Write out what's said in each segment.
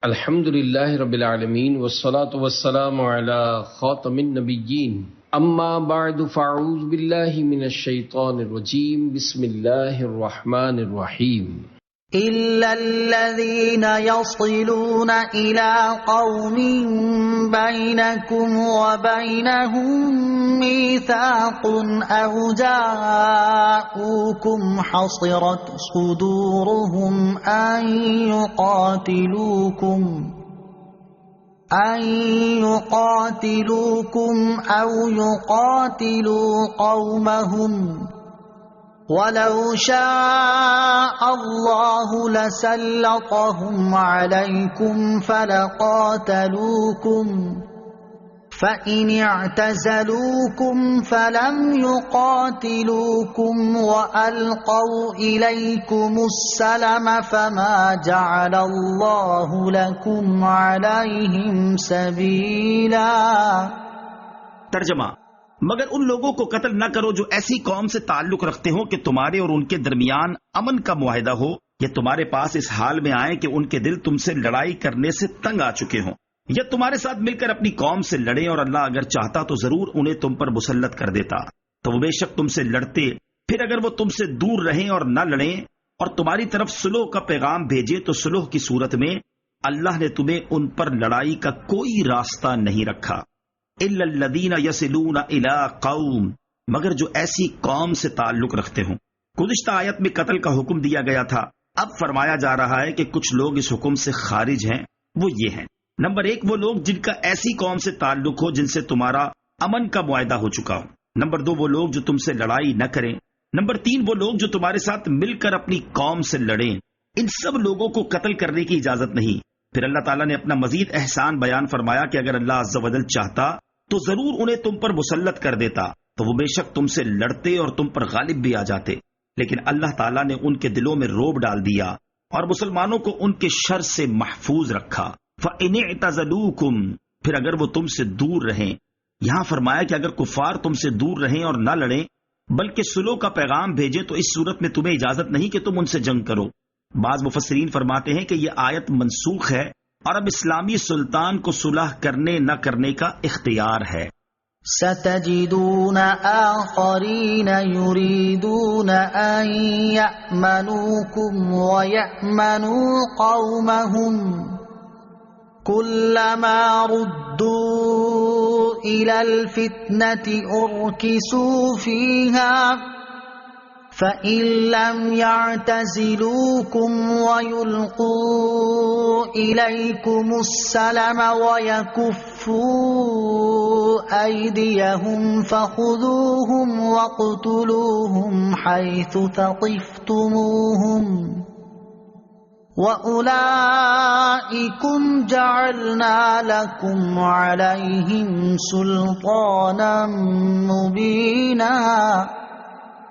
الحمد للہ رب العالمین والصلاة والسلام علی خاتم النبیین اما بعد فاعوذ باللہ من الشیطان الرجیم بسم اللہ الرحمن الرحیم إِلَّا الَّذِينَ يَصِلُونَ إِلَىٰ قَوْمٍ بَيْنَكُمْ وَبَيْنَهُم مِّيثَاقٌ أَوْ جَاءُوكُمْ حَصِرَتْ صُدُورُهُمْ أَن يُقَاتِلُوكُمْ أَوْ يُقَاتِلُوا قَوْمَهُمْ وَلَوْ شَاءَ اللَّهُ لَسَلَّطَهُمْ عَلَيْكُمْ فَلَقَاتَلُوكُمْ فَإِنِ اعْتَزَلُوكُمْ فَلَمْ يُقَاتِلُوكُمْ وَأَلْقَوْا إِلَيْكُمُ السَّلَمَ فَمَا جَعَلَ اللَّهُ لَكُمْ عَلَيْهِمْ سَبِيلًا۔ ترجمہ: مگر ان لوگوں کو قتل نہ کرو جو ایسی قوم سے تعلق رکھتے ہوں کہ تمہارے اور ان کے درمیان امن کا معاہدہ ہو، یا تمہارے پاس اس حال میں آئیں کہ ان کے دل تم سے لڑائی کرنے سے تنگ آ چکے ہوں، یا تمہارے ساتھ مل کر اپنی قوم سے لڑیں، اور اللہ اگر چاہتا تو ضرور انہیں تم پر مسلط کر دیتا، تو وہ بے شک تم سے لڑتے، پھر اگر وہ تم سے دور رہیں اور نہ لڑیں اور تمہاری طرف صلح کا پیغام بھیجے تو صلح کی صورت میں اللہ نے تمہیں ان پر لڑائی کا کوئی راستہ نہیں رکھا۔ اِلَّا الَّذِينَ يَصِلُونَ إِلَىٰ قَوْمٍ، مگر جو ایسی قوم سے تعلق رکھتے ہوں۔ گزشتہ آیت میں قتل کا حکم دیا گیا تھا، اب فرمایا جا رہا ہے کہ کچھ لوگ اس حکم سے خارج ہیں، وہ یہ ہیں: نمبر 1، وہ لوگ جن کا ایسی قوم سے تعلق ہو جن سے تمہارا امن کا معاہدہ ہو چکا ہو۔ نمبر 2، وہ لوگ جو تم سے لڑائی نہ کریں۔ نمبر 3، وہ لوگ جو تمہارے ساتھ مل کر اپنی قوم سے لڑیں۔ ان سب لوگوں کو قتل کرنے کی اجازت نہیں۔ پھر اللہ تعالیٰ نے اپنا مزید احسان بیان فرمایا کہ اگر اللہ عز و جل چاہتا تو ضرور انہیں تم پر مسلط کر دیتا، تو وہ بے شک تم سے لڑتے اور تم پر غالب بھی آ جاتے، لیکن اللہ تعالیٰ نے ان کے دلوں میں رعب ڈال دیا اور مسلمانوں کو ان کے شر سے محفوظ رکھا۔ فَإِنِ اعْتَزَلُوكُمْ، پھر اگر وہ تم سے دور رہیں۔ یہاں فرمایا کہ اگر کفار تم سے دور رہیں اور نہ لڑیں بلکہ صلح کا پیغام بھیجیں تو اس صورت میں تمہیں اجازت نہیں کہ تم ان سے جنگ کرو۔ بعض مفسرین فرماتے ہیں کہ یہ آیت منسوخ ہے اور اب اسلامی سلطان کو صلح کرنے نہ کرنے کا اختیار ہے۔ ستجدون آخرین یریدون ان یأمنوکم ویأمنوا قومهم کلما ردوا الی الفتنة ارکسوا فیہا فَإِن لَّمْ يَعْتَزِلُوكُمْ وَيُلْقُوا إِلَيْكُمُ السَّلَمَ وَيَكُفُّوا أَيْدِيَهُمْ فَخُذُوهُمْ وَاقْتُلُوهُمْ حَيْثُ ثَقِفْتُمُوهُمْ وَأُولَٰئِكُمْ جَعَلْنَا لَكُمْ عَلَيْهِمْ سُلْطَانًا مُّبِينًا۔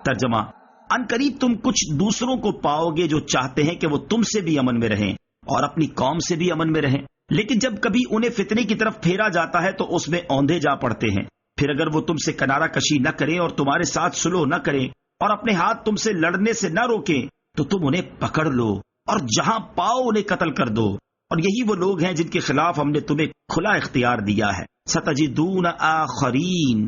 ترجمہ: ان قریب تم کچھ دوسروں کو پاؤ گے جو چاہتے ہیں کہ وہ تم سے بھی امن میں رہیں اور اپنی قوم سے بھی امن میں رہیں، لیکن جب کبھی انہیں فتنے کی طرف پھیرا جاتا ہے تو اس میں اوندھے جا پڑتے ہیں۔ پھر اگر وہ تم سے کنارہ کشی نہ کریں اور تمہارے ساتھ صلح نہ کریں اور اپنے ہاتھ تم سے لڑنے سے نہ روکیں تو تم انہیں پکڑ لو اور جہاں پاؤ انہیں قتل کر دو، اور یہی وہ لوگ ہیں جن کے خلاف ہم نے تمہیں کھلا اختیار دیا ہے۔ ستجدون آخرین،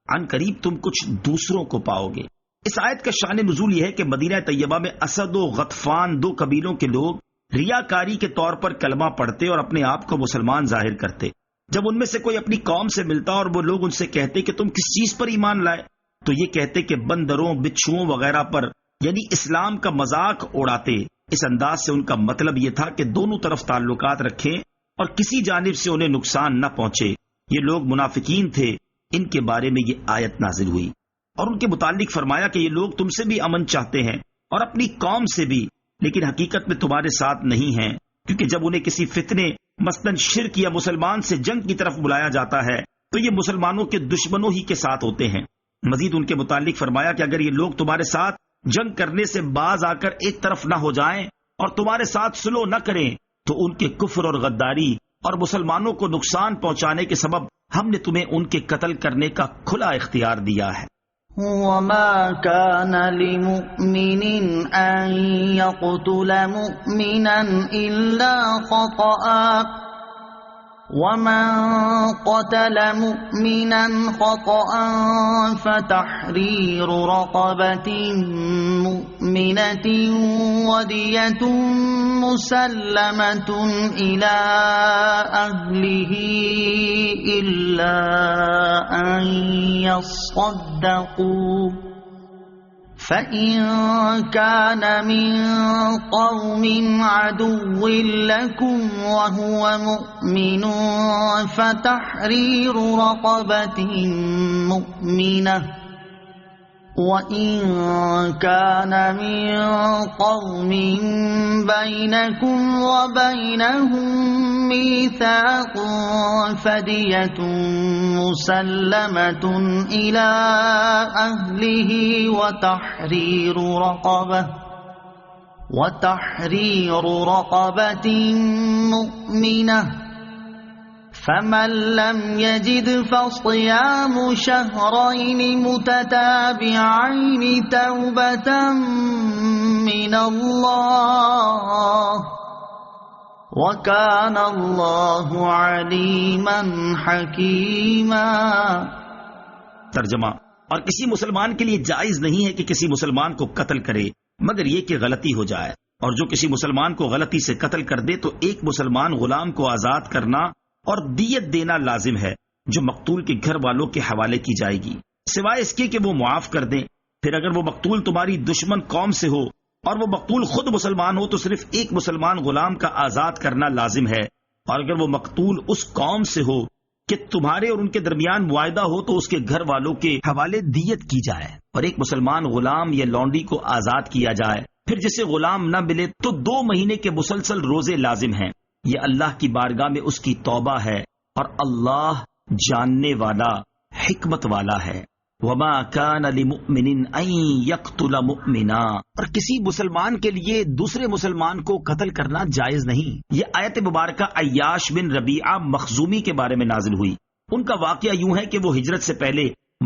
ان قریب تم کچھ دوسروں کو پاؤ گے۔ اس آیت کا شان نزول یہ ہے کہ مدینہ طیبہ میں اسد و غطفان، دو قبیلوں کے لوگ ریاکاری کے طور پر کلمہ پڑھتے اور اپنے آپ کو مسلمان ظاہر کرتے۔ جب ان میں سے کوئی اپنی قوم سے ملتا اور وہ لوگ ان سے کہتے کہ تم کس چیز پر ایمان لائے، تو یہ کہتے کہ بندروں، بچھوؤں وغیرہ پر، یعنی اسلام کا مذاق اڑاتے۔ اس انداز سے ان کا مطلب یہ تھا کہ دونوں طرف تعلقات رکھیں اور کسی جانب سے انہیں نقصان نہ پہنچے۔ یہ لوگ منافقین تھے، ان کے بارے میں یہ آیت نازل ہوئی اور ان کے متعلق فرمایا کہ یہ لوگ تم سے بھی امن چاہتے ہیں اور اپنی قوم سے بھی، لیکن حقیقت میں تمہارے ساتھ نہیں ہیں، کیونکہ جب انہیں کسی فتنے مثلاً شرک یا مسلمان سے جنگ کی طرف بلایا جاتا ہے تو یہ مسلمانوں کے دشمنوں ہی کے ساتھ ہوتے ہیں۔ مزید ان کے متعلق فرمایا کہ اگر یہ لوگ تمہارے ساتھ جنگ کرنے سے باز آ کر ایک طرف نہ ہو جائیں اور تمہارے ساتھ صلح نہ کریں تو ان کے کفر اور غداری اور مسلمانوں کو نقصان پہنچانے کے سبب ہم نے تمہیں ان کے قتل کرنے کا کھلا اختیار دیا ہے۔ وما كان لمؤمن أن يقتل مؤمنا إلا خطأ ومن قتل مؤمنا خطأ فتحرير رقبة مؤمنة ودية مسلمة إلى أهله إلا أن يصدقوا فإن كان من قوم عدو لكم وهو مؤمن فتحرير رقبة مؤمنة وإن كان من قوم بينكم وبينهم ميثاق فدية مسلمة إلى أهله وتحرير رقبة مؤمنة فمن لم يجد فصيام شهرين متتابعين توبة من الله وَكَانَ اللَّهُ عَلِيمًا حَكِيمًا۔ ترجمہ: اور کسی مسلمان کے لیے جائز نہیں ہے کہ کسی مسلمان کو قتل کرے مگر یہ کہ غلطی ہو جائے، اور جو کسی مسلمان کو غلطی سے قتل کر دے تو ایک مسلمان غلام کو آزاد کرنا اور دیت دینا لازم ہے جو مقتول کے گھر والوں کے حوالے کی جائے گی، سوائے اس کے کہ وہ معاف کر دیں۔ پھر اگر وہ مقتول تمہاری دشمن قوم سے ہو اور وہ مقتول خود مسلمان ہو تو صرف ایک مسلمان غلام کا آزاد کرنا لازم ہے، اور اگر وہ مقتول اس قوم سے ہو کہ تمہارے اور ان کے درمیان معاہدہ ہو تو اس کے گھر والوں کے حوالے دیت کی جائے، اور ایک مسلمان غلام یا لونڈی کو آزاد کیا جائے۔ پھر جسے غلام نہ ملے تو 2 مہینے کے مسلسل روزے لازم ہیں۔ یہ اللہ کی بارگاہ میں اس کی توبہ ہے، اور اللہ جاننے والا حکمت والا ہے۔ وما كان لمؤمن ان يقتل مؤمنا، اور کسی مسلمان کے لیے دوسرے مسلمان کو قتل کرنا جائز نہیں۔ یہ آیت مبارکہ عیاش بن ربیعہ مخزومی کے بارے میں نازل ہوئی۔ ان کا واقعہ یوں ہے کہ وہ ہجرت سے پہلے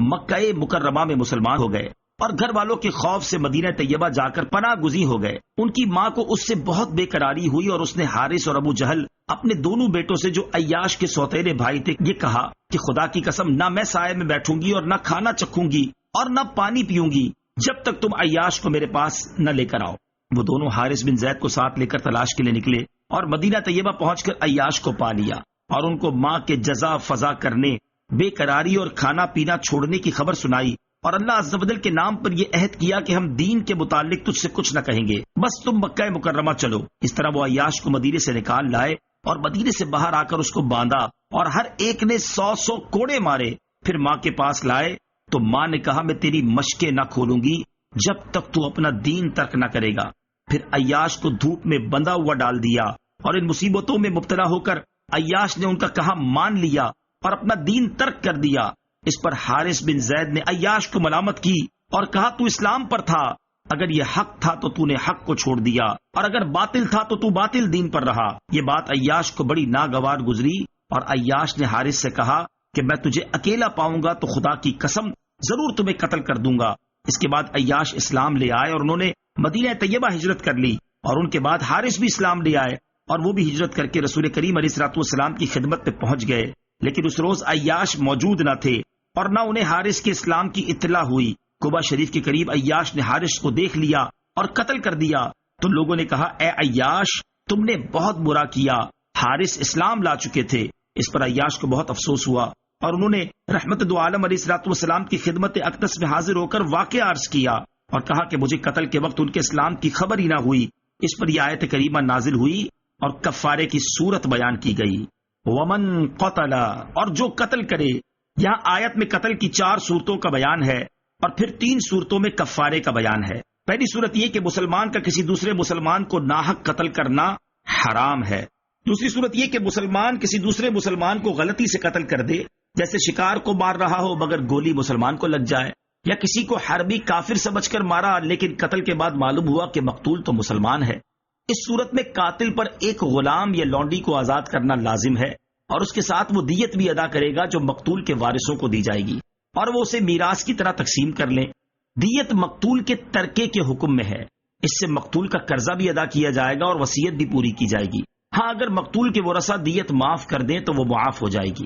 مکہ مکرمہ میں مسلمان ہو گئے اور گھر والوں کے خوف سے مدینہ طیبہ جا کر پناہ گزین ہو گئے۔ ان کی ماں کو اس سے بہت بے قراری ہوئی اور اس نے حارث اور ابو جہل اپنے دونوں بیٹوں سے جو عیاش کے سوتیلے بھائی تھے یہ کہا کہ خدا کی قسم نہ میں سائے میں بیٹھوں گی اور نہ کھانا چکھوں گی اور نہ پانی پیوں گی جب تک تم عیاش کو میرے پاس نہ لے کر آؤ۔ وہ دونوں حارث بن زید کو ساتھ لے کر تلاش کے لیے نکلے اور مدینہ طیبہ پہنچ کر عیاش کو پا لیا اور ان کو ماں کے جزا فضا کرنے، بے قراری اور کھانا پینا چھوڑنے کی خبر سنائی، اور اللہ عز و جل کے نام پر یہ عہد کیا کہ ہم دین کے متعلق تجھ سے کچھ نہ کہیں گے، بس تم مکہ مکرمہ چلو۔ اس طرح وہ عیاش کو مدینے سے نکال لائے اور مدینے سے باہر آ کر اس کو باندھا اور ہر ایک نے 100 کوڑے مارے۔ پھر ماں کے پاس لائے تو ماں نے کہا میں تیری مشقیں نہ کھولوں گی جب تک تو اپنا دین ترک نہ کرے گا۔ پھر عیاش کو دھوپ میں بندھا ہوا ڈال دیا اور ان مصیبتوں میں مبتلا ہو کر عیاش نے ان کا کہا مان لیا اور اپنا دین ترک کر دیا۔ اس پر حارث بن زید نے عیاش کو ملامت کی اور کہا تو اسلام پر تھا، اگر یہ حق تھا تو تو نے حق کو چھوڑ دیا اور اگر باطل تھا تو تو باطل دین پر رہا۔ یہ بات عیاش کو بڑی ناگوار گزری اور عیاش نے حارث سے کہا کہ میں تجھے اکیلا پاؤں گا تو خدا کی قسم ضرور تمہیں قتل کر دوں گا۔ اس کے بعد عیاش اسلام لے آئے اور انہوں نے مدینہ طیبہ ہجرت کر لی، اور ان کے بعد حارث بھی اسلام لے آئے اور وہ بھی ہجرت کر کے رسول کریم علیہ الصلوۃ والسلام کی خدمت میں پہنچ گئے۔ لیکن اس روز عیاش موجود نہ تھے اور نہ انہیں حارث کے اسلام کی اطلاع ہوئی۔ قبا شریف کے قریب عیاش نے حارث کو دیکھ لیا اور قتل کر دیا تو لوگوں نے کہا اے عیاش تم نے بہت برا کیا، حارث اسلام لا چکے تھے۔ اس پر عیاش کو بہت افسوس ہوا اور انہوں نے رحمت دو عالم علیہ الصلوۃ والسلام کی خدمت اقدس میں حاضر ہو کر واقعہ عرض کیا اور کہا کہ مجھے قتل کے وقت ان کے اسلام کی خبر ہی نہ ہوئی۔ اس پر یہ آیت کریمہ نازل ہوئی اور کفارے کی صورت بیان کی گئی۔ ومن قتل، اور جو قتل کرے، یہاں آیت میں قتل کی 4 صورتوں کا بیان ہے اور پھر 3 صورتوں میں کفارے کا بیان ہے۔ پہلی صورت یہ کہ مسلمان کا کسی دوسرے مسلمان کو ناحق قتل کرنا حرام ہے۔ دوسری صورت یہ کہ مسلمان کسی دوسرے مسلمان کو غلطی سے قتل کر دے، جیسے شکار کو مار رہا ہو مگر گولی مسلمان کو لگ جائے، یا کسی کو حربی کافر سمجھ کر مارا لیکن قتل کے بعد معلوم ہوا کہ مقتول تو مسلمان ہے۔ اس صورت میں قاتل پر ایک غلام یا لونڈی کو آزاد کرنا لازم ہے اور اس کے ساتھ وہ دیت بھی ادا کرے گا جو مقتول کے وارثوں کو دی جائے گی۔ اور وہ اسے میراث کی طرح تقسیم کر لیں۔ دیت مقتول کے ترکے کے حکم میں ہے، اس سے مقتول کا قرضہ بھی ادا کیا جائے گا اور وصیت بھی پوری کی جائے گی۔ ہاں اگر مقتول کے ورثہ دیت معاف کر دیں تو وہ معاف ہو جائے گی۔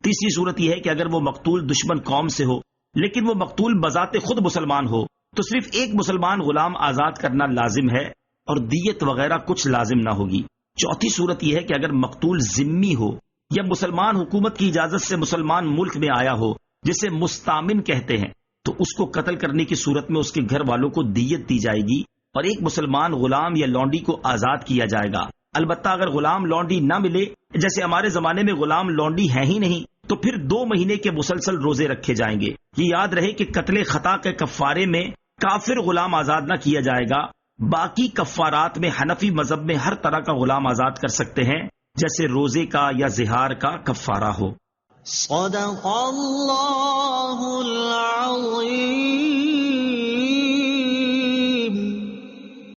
تیسری صورت یہ ہے کہ اگر وہ مقتول دشمن قوم سے ہو لیکن وہ مقتول بذات خود مسلمان ہو تو صرف ایک مسلمان غلام آزاد کرنا لازم ہے اور دیت وغیرہ کچھ لازم نہ ہوگی۔ چوتھی صورت یہ ہے کہ اگر مقتول ذمی ہو یا مسلمان حکومت کی اجازت سے مسلمان ملک میں آیا ہو جسے مستامن کہتے ہیں تو اس کو قتل کرنے کی صورت میں اس کے گھر والوں کو دیت دی جائے گی اور ایک مسلمان غلام یا لونڈی کو آزاد کیا جائے گا۔ البتہ اگر غلام لونڈی نہ ملے، جیسے ہمارے زمانے میں غلام لونڈی ہے ہی نہیں، تو پھر 2 مہینے کے مسلسل روزے رکھے جائیں گے۔ یہ یاد رہے کہ قتل خطا کے کفارے میں کافر غلام آزاد نہ کیا جائے گا۔ باقی کفارات میں حنفی مذہب میں ہر طرح کا غلام آزاد کر سکتے ہیں، جیسے روزے کا یا زہار کا کفارہ ہو۔ صدق اللہ العظیم۔